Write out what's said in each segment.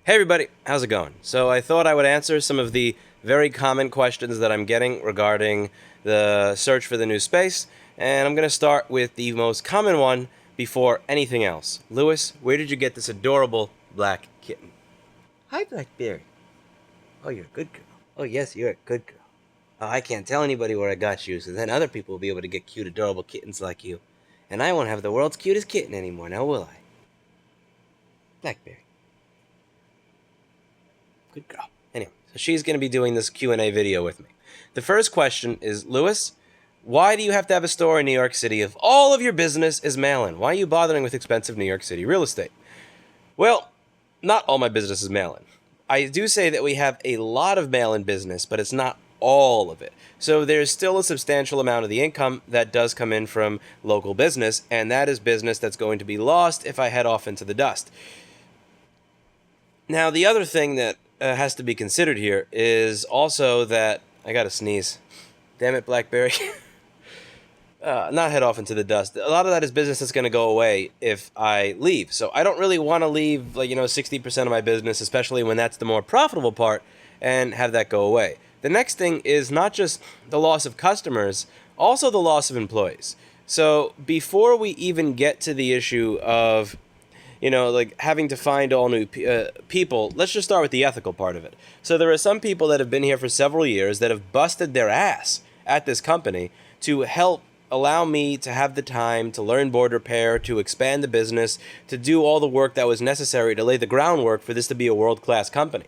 Hey everybody, how's it going? So I thought I would answer some of the very common questions that I'm getting regarding the search for the new space, and I'm going to start with the most common one before anything else. Lewis, where did you get this adorable black kitten? Hi, Blackberry. Oh, you're a good girl. Oh, yes, you're a good girl. Oh, I can't tell anybody where I got you, so then other people will be able to get cute, adorable kittens like you. And I won't have the world's cutest kitten anymore, now will I? Blackberry. Good girl. Anyway, so she's going to be doing this Q&A video with me. The first question is, Lewis, why do you have to have a store in New York City if all of your business is mail-in? Why are you bothering with expensive New York City real estate? Well, not all my business is mail-in. I do say that we have a lot of mail-in business, but it's not all of it. So there's still a substantial amount of the income that does come in from local business, and that is business that's going to be lost if I head off into the dust. Now, the other thing that has to be considered here is also that I gotta sneeze. Damn it, Blackberry. Not head off into the dust. A lot of that is business that's going to go away if I leave. So I don't really want to leave, 60% of my business, especially when that's the more profitable part, and have that go away. The next thing is not just the loss of customers, also the loss of employees. So before we even get to the issue of having to find all new people, let's just start with the ethical part of it. So there are some people that have been here for several years that have busted their ass at this company to help allow me to have the time to learn board repair, to expand the business, to do all the work that was necessary to lay the groundwork for this to be a world-class company.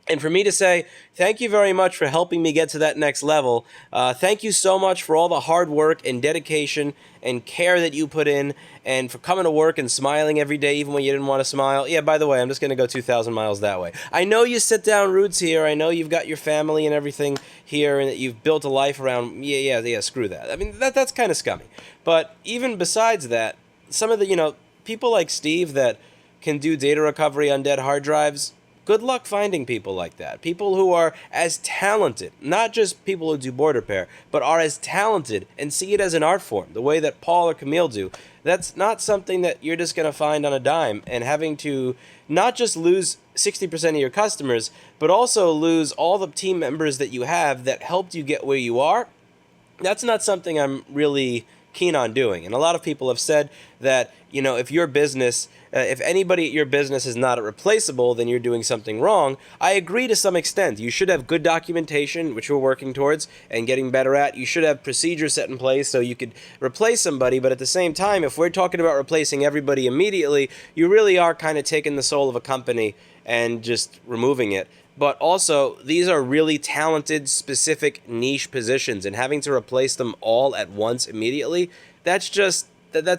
And for me to say, thank you very much for helping me get to that next level. Thank you so much for all the hard work and dedication and care that you put in, and for coming to work and smiling every day even when you didn't want to smile. Yeah, by the way, I'm just going to go 2,000 miles that way. I know you sit down roots here. I know you've got your family and everything here, and that you've built a life around, yeah, screw that. I mean, that's kind of scummy. But even besides that, some of the, people like Steve that can do data recovery on dead hard drives, good luck finding people like that. People who are as talented, not just people who do board repair, but are as talented and see it as an art form, the way that Paul or Camille do. That's not something that you're just going to find on a dime, and having to not just lose 60% of your customers, but also lose all the team members that you have that helped you get where you are. That's not something I'm really keen on doing. And a lot of people have said that, if your business, if anybody at your business is not replaceable, then you're doing something wrong. I agree to some extent. You should have good documentation, which we're working towards and getting better at. You should have procedures set in place so you could replace somebody. But at the same time, if we're talking about replacing everybody immediately, you really are kind of taking the soul of a company and just removing it. But also, these are really talented, specific niche positions, and having to replace them all at once immediately, that's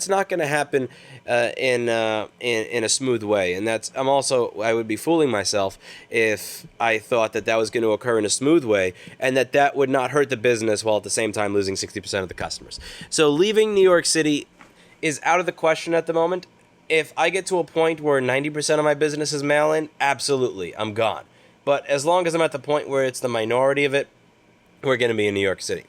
not going to happen in a smooth way. And I would be fooling myself if I thought that was going to occur in a smooth way, and that would not hurt the business while at the same time losing 60% of the customers. So leaving New York City is out of the question at the moment. If I get to a point where 90% of my business is mail-in, absolutely, I'm gone. But as long as I'm at the point where it's the minority of it, we're going to be in New York City.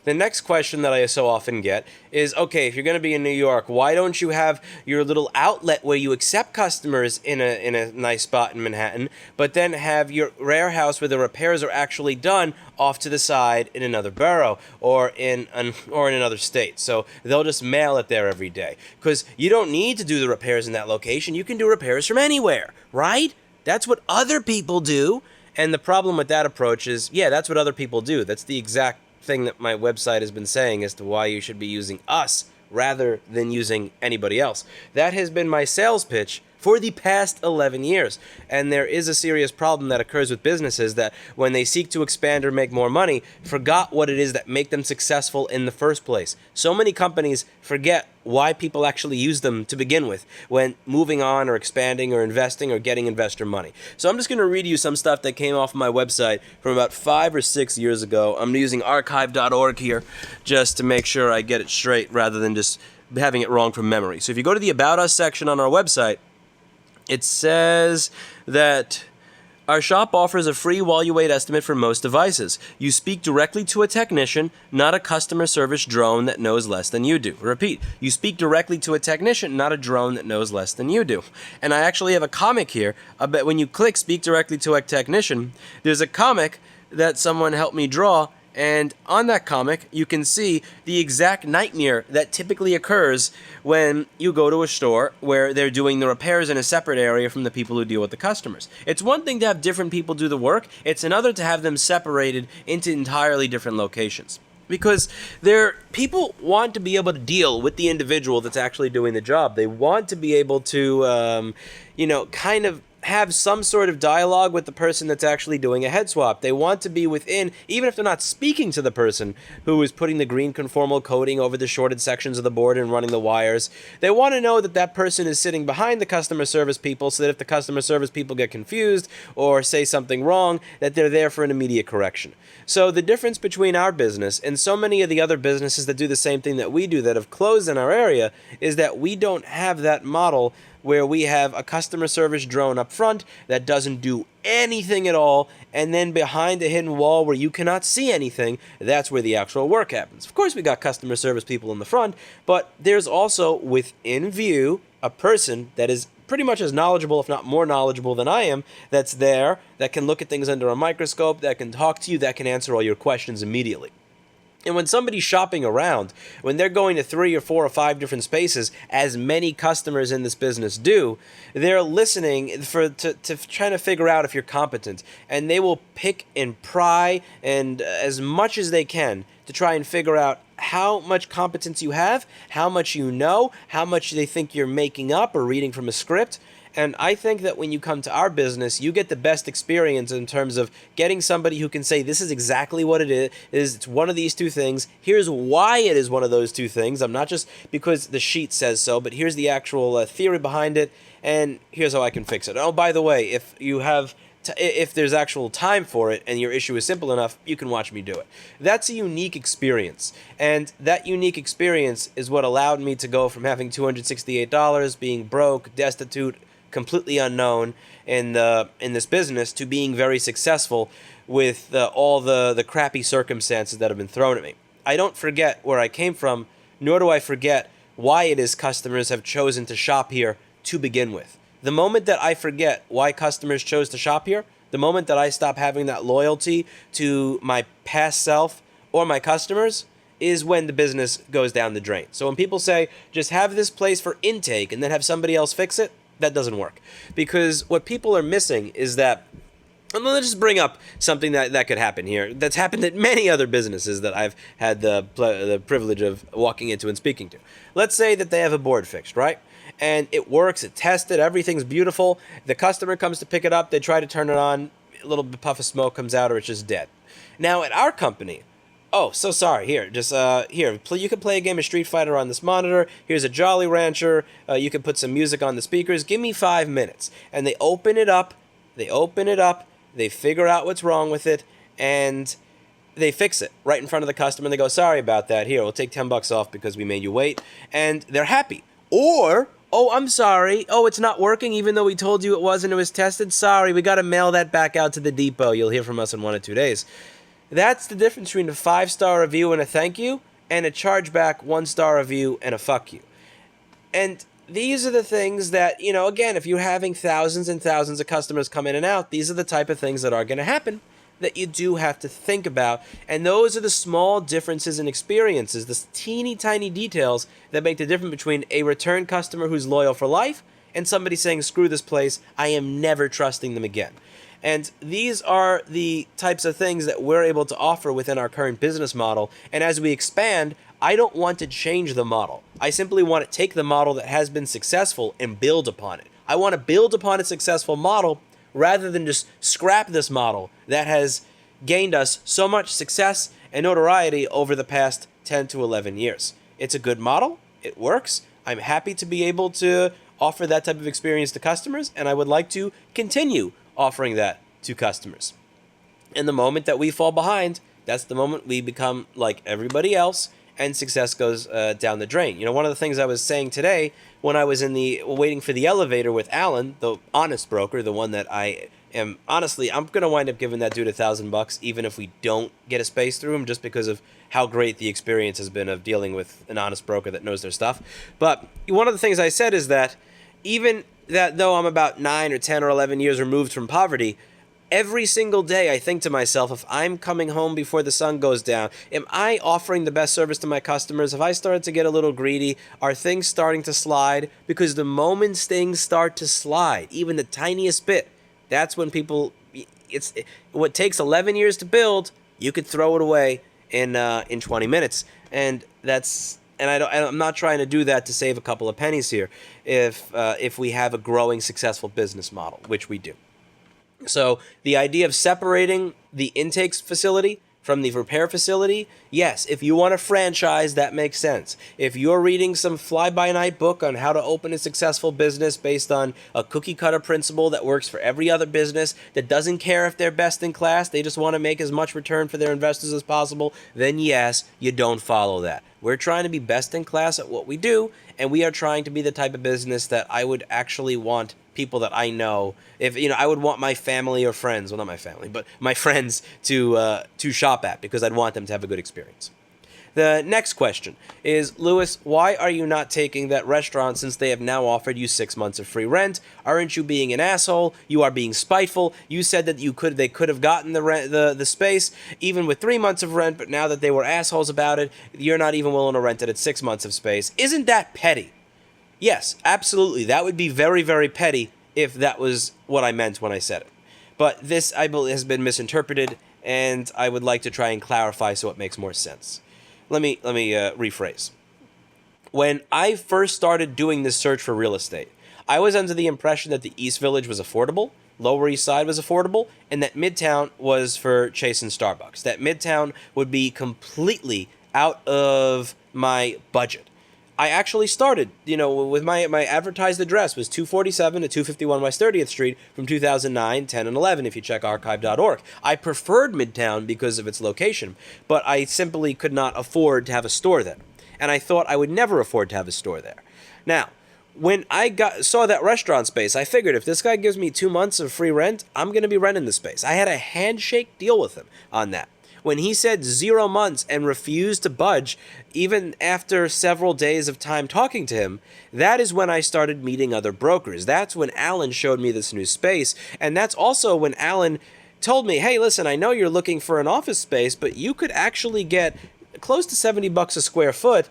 The next question that I so often get is, okay, if you're going to be in New York, why don't you have your little outlet where you accept customers in a nice spot in Manhattan, but then have your warehouse where the repairs are actually done off to the side in another borough or in another state? So they'll just mail it there every day. Because you don't need to do the repairs in that location. You can do repairs from anywhere, right? That's what other people do. And the problem with that approach is, yeah, that's what other people do. That's the exact thing that my website has been saying as to why you should be using us rather than using anybody else. That has been my sales pitch for the past 11 years. And there is a serious problem that occurs with businesses that when they seek to expand or make more money, forgot what it is that make them successful in the first place. So many companies forget why people actually use them to begin with when moving on or expanding or investing or getting investor money. So I'm just going to read you some stuff that came off my website from about 5 or 6 years ago. I'm using archive.org here just to make sure I get it straight rather than just having it wrong from memory. So if you go to the About Us section on our website, it says that Our shop offers a free while you wait estimate for most devices. You speak directly to a technician, not a customer service drone that knows less than you do. Repeat, you speak directly to a technician, not a drone that knows less than you do. And I actually have a comic here. I bet when you click speak directly to a technician, there's a comic that someone helped me draw. And on that comic, you can see the exact nightmare that typically occurs when you go to a store where they're doing the repairs in a separate area from the people who deal with the customers. It's one thing to have different people do the work. It's another to have them separated into entirely different locations. Because people want to be able to deal with the individual that's actually doing the job. They want to be able to, kind of have some sort of dialogue with the person that's actually doing a head swap. They want to be within, even if they're not speaking to the person who is putting the green conformal coating over the shorted sections of the board and running the wires. They want to know that that person is sitting behind the customer service people so that if the customer service people get confused or say something wrong, that they're there for an immediate correction. So the difference between our business and so many of the other businesses that do the same thing that we do that have closed in our area is that we don't have that model where we have a customer service drone up front that doesn't do anything at all, and then behind a hidden wall where you cannot see anything, that's where the actual work happens. Of course, we got customer service people in the front, but there's also within view a person that is pretty much as knowledgeable, if not more knowledgeable than I am, that's there, that can look at things under a microscope, that can talk to you, that can answer all your questions immediately. And when somebody's shopping around, when they're going to 3 or 4 or 5 different spaces, as many customers in this business do, they're listening to trying to figure out if you're competent. And they will pick and pry and as much as they can to try and figure out how much competence you have, how much you know, how much they think you're making up or reading from a script. And I think that when you come to our business, you get the best experience in terms of getting somebody who can say, this is exactly what it is. It's one of these two things. Here's why it is one of those two things. I'm not just because the sheet says so, but here's the actual theory behind it. And here's how I can fix it. Oh, by the way, if you have... if there's actual time for it and your issue is simple enough, you can watch me do it. That's a unique experience. And that unique experience is what allowed me to go from having $268, being broke, destitute, completely unknown in this business, to being very successful with all the crappy circumstances that have been thrown at me. I don't forget where I came from, nor do I forget why it is customers have chosen to shop here to begin with. The moment that I forget why customers chose to shop here, the moment that I stop having that loyalty to my past self or my customers, is when the business goes down the drain. So when people say, just have this place for intake and then have somebody else fix it, that doesn't work. Because what people are missing is that, and let's just bring up something that could happen here, that's happened at many other businesses that I've had the privilege of walking into and speaking to. Let's say that they have a board fixed, right? And it works, it's tested, everything's beautiful. The customer comes to pick it up, they try to turn it on, a little puff of smoke comes out, or it's just dead. Now at our company, oh, so sorry. Here, you can play a game of Street Fighter on this monitor. Here's a Jolly Rancher. You can put some music on the speakers. Give me 5 minutes. And they open it up. They figure out what's wrong with it, and they fix it right in front of the customer. And they go, sorry about that. Here, we'll take $10 off because we made you wait. And they're happy. Or, oh, I'm sorry. Oh, it's not working even though we told you it was and it was tested. Sorry, we got to mail that back out to the depot. You'll hear from us in 1 or 2 days. That's the difference between a 5-star review and a thank you, and a chargeback 1-star review and a fuck you. And these are the things that, again, if you're having thousands and thousands of customers come in and out, these are the type of things that are going to happen that you do have to think about. And those are the small differences in experiences, the teeny tiny details that make the difference between a return customer who's loyal for life and somebody saying, screw this place, I am never trusting them again. And these are the types of things that we're able to offer within our current business model. And as we expand, I don't want to change the model. I simply want to take the model that has been successful and build upon it. I want to build upon a successful model rather than just scrap this model that has gained us so much success and notoriety over the past 10 to 11 years. It's a good model. It works. I'm happy to be able to offer that type of experience to customers, and I would like to continue offering that to customers. And the moment that we fall behind, that's the moment we become like everybody else, and success goes down the drain. One of the things I was saying today when I was waiting for the elevator with Alan, the honest broker, the one that I And honestly, I'm gonna wind up giving that dude $1,000, even if we don't get a space through him, just because of how great the experience has been of dealing with an honest broker that knows their stuff. But one of the things I said is that even that though I'm about 9 or 10 or 11 years removed from poverty, every single day I think to myself, if I'm coming home before the sun goes down, am I offering the best service to my customers? Have I started to get a little greedy? Are things starting to slide? Because the moment things start to slide, even the tiniest bit, that's when people, what takes 11 years to build, you could throw it away in 20 minutes. And that's, and I'm not trying to do that to save a couple of pennies here if we have a growing successful business model, which we do. So the idea of separating the intakes facility from the repair facility, yes, if you want a franchise, that makes sense. If you're reading some fly-by-night book on how to open a successful business based on a cookie-cutter principle that works for every other business, that doesn't care if they're best in class, they just want to make as much return for their investors as possible, then yes, you don't follow that. We're trying to be best in class at what we do, and we are trying to be the type of business that I would actually want people that I know, if I would want my family or friends, well, not my family, but my friends to shop at, because I'd want them to have a good experience. The next question is, Lewis, why are you not taking that restaurant since they have now offered you 6 months of free rent? Aren't you being an asshole? You are being spiteful. You said that they could have gotten the space even with 3 months of rent, but now that they were assholes about it, you're not even willing to rent it at 6 months of space. Isn't that petty? Yes, absolutely. That would be very, very petty if that was what I meant when I said it. But this, I believe, has been misinterpreted, and I would like to try and clarify so it makes more sense. Let me rephrase. When I first started doing this search for real estate, I was under the impression that the East Village was affordable, Lower East Side was affordable, and that Midtown was for chasing Starbucks. That Midtown would be completely out of my budget. I actually started, with my advertised address was 247 to 251 West 30th Street from 2009, 10, and 11, if you check archive.org. I preferred Midtown because of its location, but I simply could not afford to have a store there. And I thought I would never afford to have a store there. Now, when I saw that restaurant space, I figured if this guy gives me 2 months of free rent, I'm going to be renting the space. I had a handshake deal with him on that. When he said 0 months and refused to budge, even after several days of time talking to him, that is when I started meeting other brokers. That's when Alan showed me this new space. And that's also when Alan told me, hey, listen, I know you're looking for an office space, but you could actually get close to $70 a square foot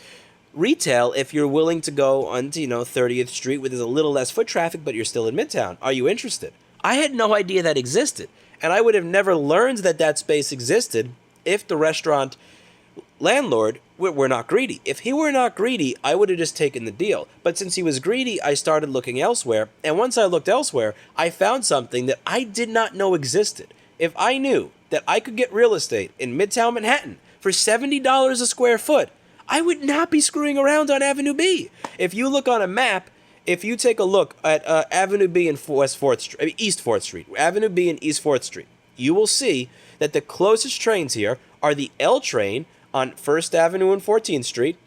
retail if you're willing to go onto, 30th Street where there's a little less foot traffic, but you're still in Midtown. Are you interested? I had no idea that existed. And I would have never learned that space existed if the restaurant landlord were not greedy. If he were not greedy, I would have just taken the deal. But since he was greedy, I started looking elsewhere. And once I looked elsewhere, I found something that I did not know existed. If I knew that I could get real estate in Midtown Manhattan for $70 a square foot, I would not be screwing around on Avenue B. If you look on a map, if you take a look at Avenue B and East 4th Street, Avenue B and East 4th Street, you will see that the closest trains here are the L train on 1st Avenue and 14th Street.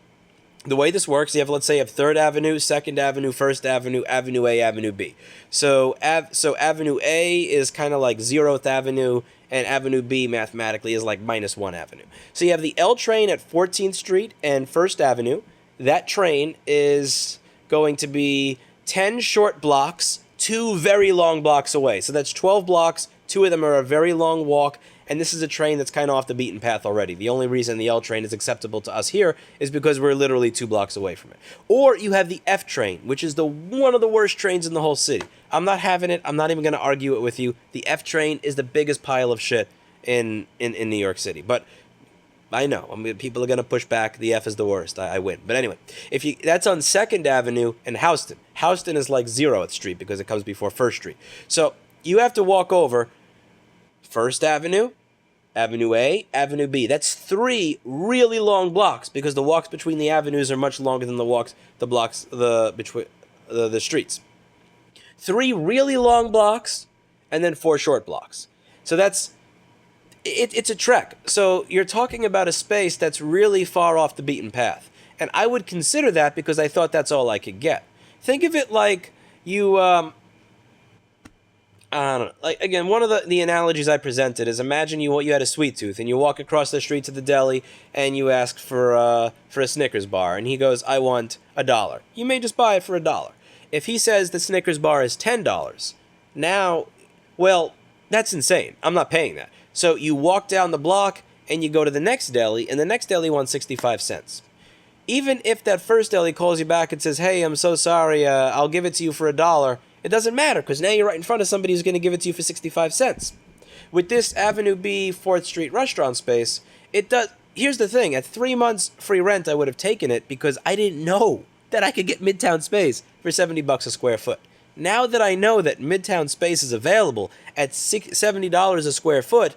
The way this works, you have 3rd Avenue, 2nd Avenue, 1st Avenue, Avenue A, Avenue B. So Avenue A is kind of like 0th Avenue, and Avenue B mathematically is like -1 Avenue. So you have the L train at 14th Street and 1st Avenue. That train is going to be 10 short blocks, 2 very long blocks away. So that's 12 blocks, 2 of them are a very long walk, and this is a train that's kind of off the beaten path already. The only reason the L train is acceptable to us here is because we're literally 2 blocks away from it. Or you have the F train, which is one of the worst trains in the whole city. I'm not having it. I'm not even going to argue it with you. The F train is the biggest pile of shit in New York City. But I know. People are going to push back. The F is the worst. I win. But anyway, that's on 2nd Avenue and Houston. Houston is like 0th Street because it comes before 1st Street. So you have to walk over 1st Avenue, Avenue A, Avenue B. That's 3 really long blocks because the walks between the avenues are much longer than the streets. 3 really long blocks and then 4 short blocks. So it's a trek. So you're talking about a space that's really far off the beaten path. And I would consider that because I thought that's all I could get. Think of it like you, I don't know. Like, again, one of the analogies I presented is, imagine you had a sweet tooth and you walk across the street to the deli and you ask for a Snickers bar, and he goes, I want $1. You may just buy it for $1. If he says the Snickers bar is $10, now, well, that's insane. I'm not paying that. So you walk down the block and you go to the next deli, and the next deli wants 65 cents. Even if that first deli calls you back and says, hey, I'm so sorry, I'll give it to you for $1, it doesn't matter, because now you're right in front of somebody who's going to give it to you for 65 cents. With this Avenue B 4th Street restaurant space, it does. Here's the thing. At 3 months free rent, I would have taken it because I didn't know that I could get Midtown space for $70 a square foot. Now that I know that Midtown space is available at $70 a square foot,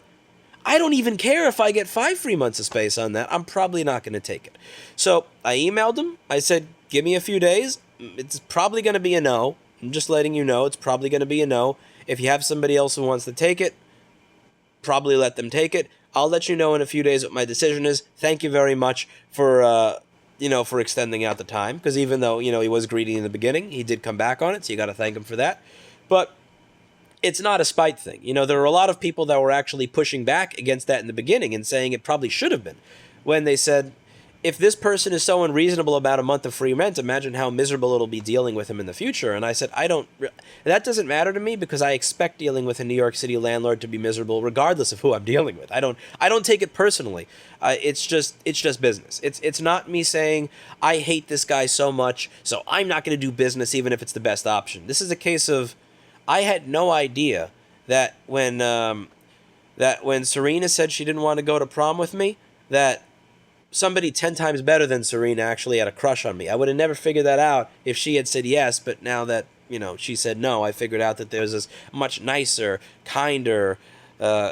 I don't even care if I get 5 free months of space on that. I'm probably not going to take it. So I emailed him. I said, give me a few days. It's probably going to be a no. I'm just letting you know it's probably going to be a no. If you have somebody else who wants to take it, probably let them take it. I'll let you know in a few days what my decision is. Thank you very much for for extending out the time, because even though, he was greedy in the beginning, he did come back on it, so you got to thank him for that. But it's not a spite thing. There were a lot of people that were actually pushing back against that in the beginning and saying it probably should have been, when they said, if this person is so unreasonable about a month of free rent, imagine how miserable it'll be dealing with him in the future. And I said, that doesn't matter to me, because I expect dealing with a New York City landlord to be miserable regardless of who I'm dealing with. I don't take it personally. It's just business. It's not me saying I hate this guy so much, so I'm not going to do business even if it's the best option. This is a case of, I had no idea that when Serena said she didn't want to go to prom with me, that somebody 10 times better than Serena actually had a crush on me. I would have never figured that out if she had said yes, but now that, she said no, I figured out that there's this much nicer, kinder,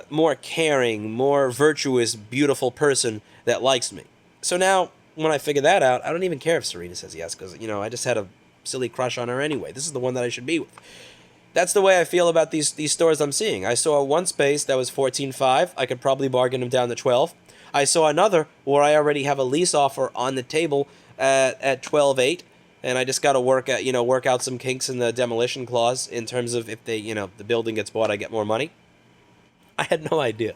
more caring, more virtuous, beautiful person that likes me. So now, when I figure that out, I don't even care if Serena says yes, because, I just had a silly crush on her anyway. This is the one that I should be with. That's the way I feel about these stores I'm seeing. I saw one space that was $14.5. I could probably bargain them down to $12. I saw another where I already have a lease offer on the table at $12.8, and I just got to work out some kinks in the demolition clause in terms of if they, the building gets bought, I get more money. I had no idea.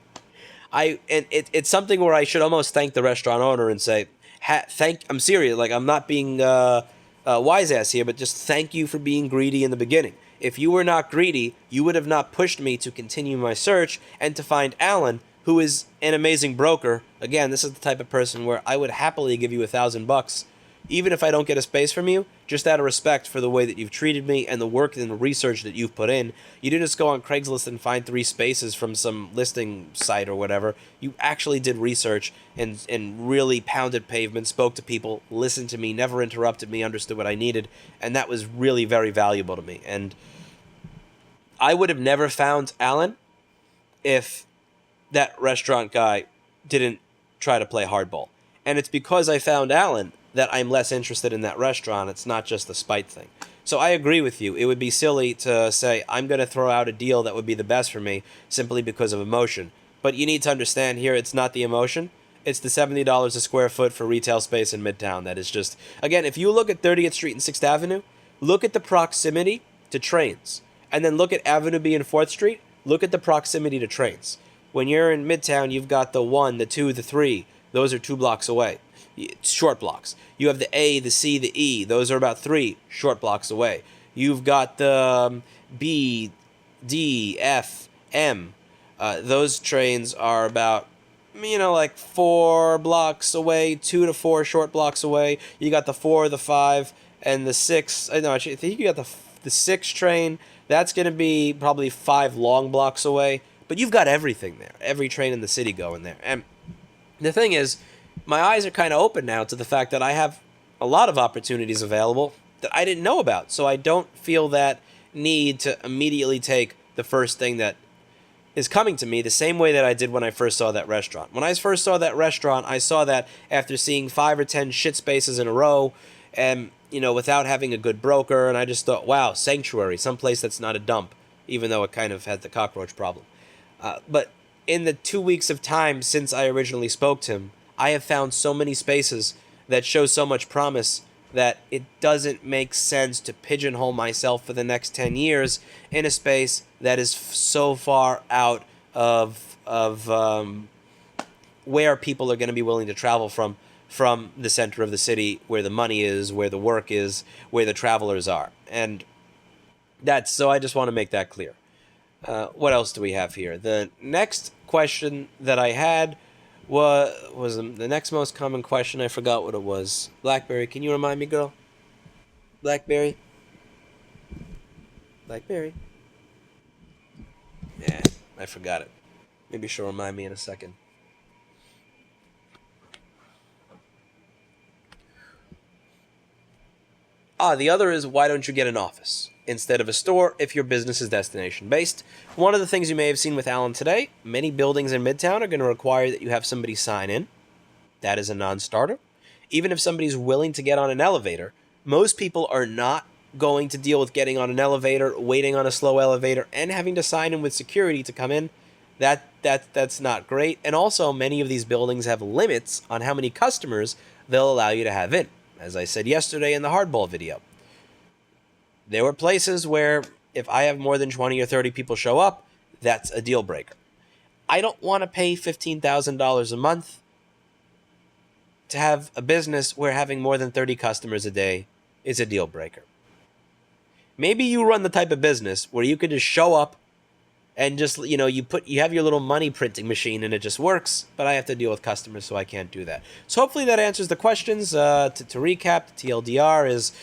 It's something where I should almost thank the restaurant owner and say, I'm serious. Like, I'm not being wise ass here, but just thank you for being greedy in the beginning. If you were not greedy, you would have not pushed me to continue my search and to find Alan, who is an amazing broker. Again, this is the type of person where I would happily give you $1,000, even if I don't get a space from you, just out of respect for the way that you've treated me and the work and the research that you've put in. You didn't just go on Craigslist and find 3 spaces from some listing site or whatever. You actually did research and really pounded pavement, spoke to people, listened to me, never interrupted me, understood what I needed, and that was really very valuable to me. And I would have never found Alan if that restaurant guy didn't try to play hardball. And it's because I found Alan that I'm less interested in that restaurant. It's not just a spite thing. So I agree with you. It would be silly to say, I'm going to throw out a deal that would be the best for me simply because of emotion. But you need to understand here, it's not the emotion. It's the $70 a square foot for retail space in Midtown. That is just, again, if you look at 30th Street and 6th Avenue, look at the proximity to trains. And then look at Avenue B and 4th Street, look at the proximity to trains. When you're in Midtown, you've got the 1, the 2, the 3. Those are 2 blocks away. Short blocks. You have the A, the C, the E. Those are about 3 short blocks away. You've got the B, D, F, M. Those trains are about, like 4 blocks away, 2 to 4 short blocks away. You got the 4, the 5, and the 6. No, actually, I think you got the 6 train. That's going to be probably 5 long blocks away. But you've got everything there. Every train in the city going there. And the thing is, my eyes are kind of open now to the fact that I have a lot of opportunities available that I didn't know about. So I don't feel that need to immediately take the first thing that is coming to me the same way that I did when I first saw that restaurant. When I first saw that restaurant, I saw that after seeing 5 or 10 shit spaces in a row and, without having a good broker. And I just thought, wow, sanctuary, someplace that's not a dump, even though it kind of had the cockroach problem. But in the 2 weeks of time since I originally spoke to him, I have found so many spaces that show so much promise that it doesn't make sense to pigeonhole myself for the next 10 years in a space that is so far out of where people are going to be willing to travel from the center of the city, where the money is, where the work is, where the travelers are. And that's so I just want to make that clear. What else do we have here? The next question that I had was the next most common question. I forgot what it was. Blackberry, can you remind me, girl? Blackberry? Blackberry? Yeah, I forgot it. Maybe she'll remind me in a second. The other is, why don't you get an office instead of a store if your business is destination based? One of the things you may have seen with Alan today, many buildings in Midtown are going to require that you have somebody sign in. That is a non-starter. Even if somebody's willing to get on an elevator, most people are not going to deal with getting on an elevator, waiting on a slow elevator, and having to sign in with security to come in. That's not great. And also, many of these buildings have limits on how many customers they'll allow you to have in. As I said yesterday in the hardball video, there were places where if I have more than 20 or 30 people show up, that's a deal breaker. I don't want to pay $15,000 a month to have a business where having more than 30 customers a day is a deal breaker. Maybe you run the type of business where you could just show up and just, you have your little money printing machine and it just works, but I have to deal with customers, so I can't do that. So hopefully that answers the questions. To recap, the TLDR is,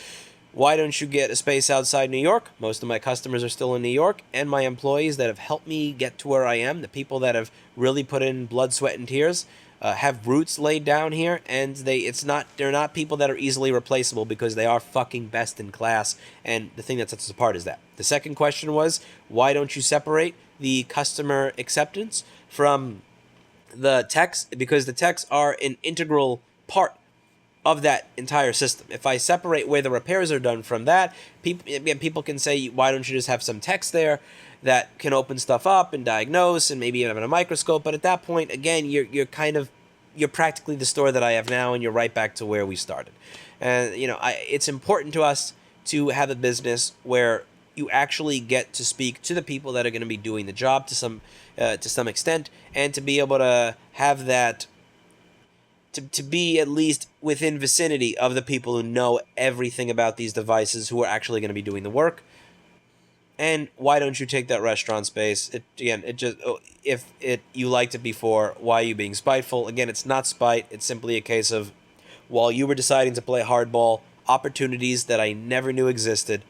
why don't you get a space outside New York? Most of my customers are still in New York, and my employees that have helped me get to where I am, the people that have really put in blood, sweat, and tears, have roots laid down here, and they're not people that are easily replaceable because they are fucking best in class. And the thing that sets us apart is that. The second question was, why don't you separate the customer acceptance from the techs? Because the techs are an integral part of that entire system. If I separate where the repairs are done from that, people can say, why don't you just have some techs there that can open stuff up and diagnose and maybe even a microscope? But at that point, again, you're practically the store that I have now, and you're right back to where we started. And it's important to us to have a business where you actually get to speak to the people that are going to be doing the job to some extent, and to be able to have that, to be at least within vicinity of the people who know everything about these devices, who are actually going to be doing the work. And why don't you take that restaurant space? If you liked it before, why are you being spiteful? Again, it's not spite. It's simply a case of, while you were deciding to play hardball, opportunities that I never knew existed,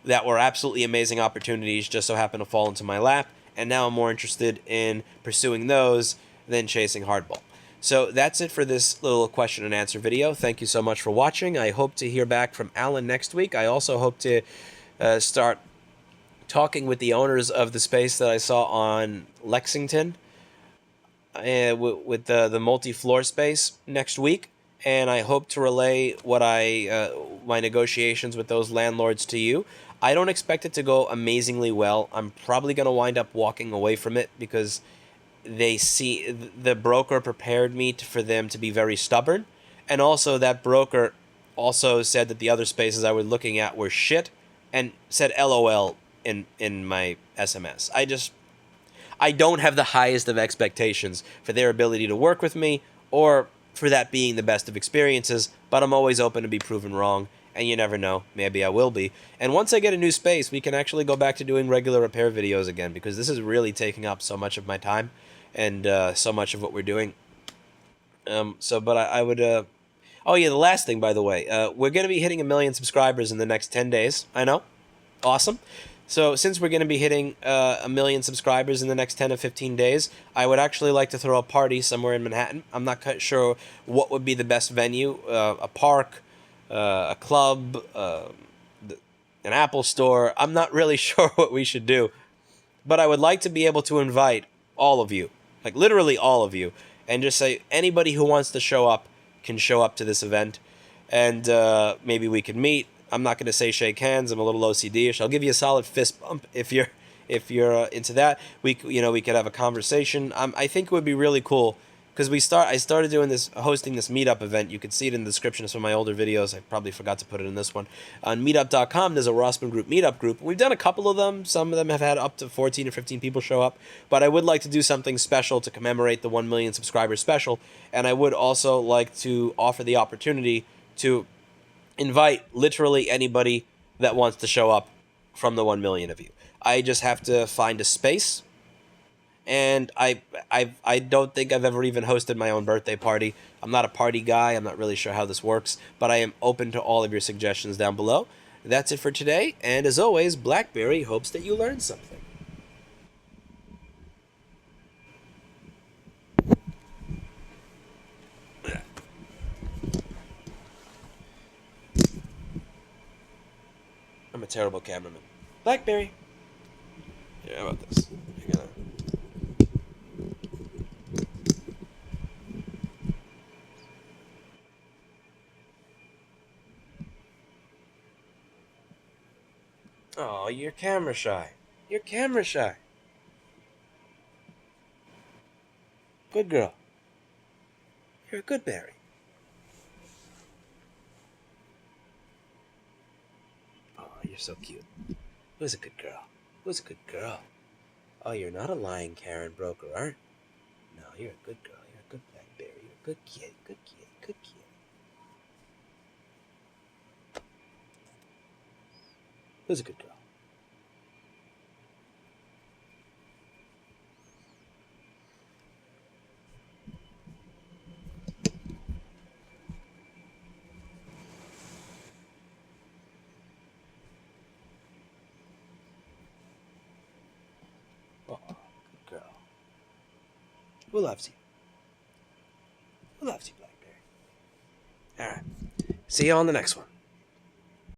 that were absolutely amazing opportunities, just so happened to fall into my lap, and now I'm more interested in pursuing those than chasing hardball. So that's it for this little question and answer video. Thank you so much for watching. I hope to hear back from Alan next week. I also hope to start talking with the owners of the space that I saw on Lexington with the multi-floor space next week. And I hope to relay what my negotiations with those landlords to you. I don't expect it to go amazingly well. I'm probably going to wind up walking away from it because they see the broker prepared me for them to be very stubborn. And also that broker also said that the other spaces I was looking at were shit and said LOL in my SMS. I don't have the highest of expectations for their ability to work with me or for that being the best of experiences, but I'm always open to be proven wrong, and you never know, maybe I will be. And once I get a new space, we can actually go back to doing regular repair videos again, because this is really taking up so much of my time and so much of what we're doing. I would... Oh yeah, the last thing, by the way, we're going to be hitting 1 million subscribers in the next 10 days. I know. Awesome. So since we're going to be hitting 1 million subscribers in the next 10 to 15 days, I would actually like to throw a party somewhere in Manhattan. I'm not quite sure what would be the best venue. A park, a club, an Apple store. I'm not really sure what we should do. But I would like to be able to invite all of you, like literally all of you, and just say anybody who wants to show up can show up to this event. And maybe we could meet. I'm not going to say shake hands. I'm a little OCD-ish. I'll give you a solid fist bump if you're into that. We could have a conversation. I think it would be really cool because I started doing this, hosting this meetup event. You can see it in the description of some of my older videos. I probably forgot to put it in this one. On meetup.com, there's a Rossman Group meetup group. We've done a couple of them. Some of them have had up to 14 or 15 people show up. But I would like to do something special to commemorate the 1 million subscribers special. And I would also like to offer the opportunity to invite literally anybody that wants to show up from the 1 million of you. I just have to find a space. And I don't think I've ever even hosted my own birthday party. I'm not a party guy. I'm not really sure how this works, but I am open to all of your suggestions down below. That's it for today, and as always, BlackBerry hopes that you learned something. I'm a terrible cameraman. BlackBerry. Yeah, how about this? You're gonna... Oh, you're camera shy. You're camera shy. Good girl. You're a good berry. Oh, you're so cute. Who's a good girl? Who's a good girl? Oh, you're not a lying Karen broker, aren't you? No, you're a good girl. You're a good blackberry. You're a good kid. Good kid. Good kid. Who's a good girl? Oh, good girl. Who loves you? Who loves you, Blackberry? All right. See you on the next one.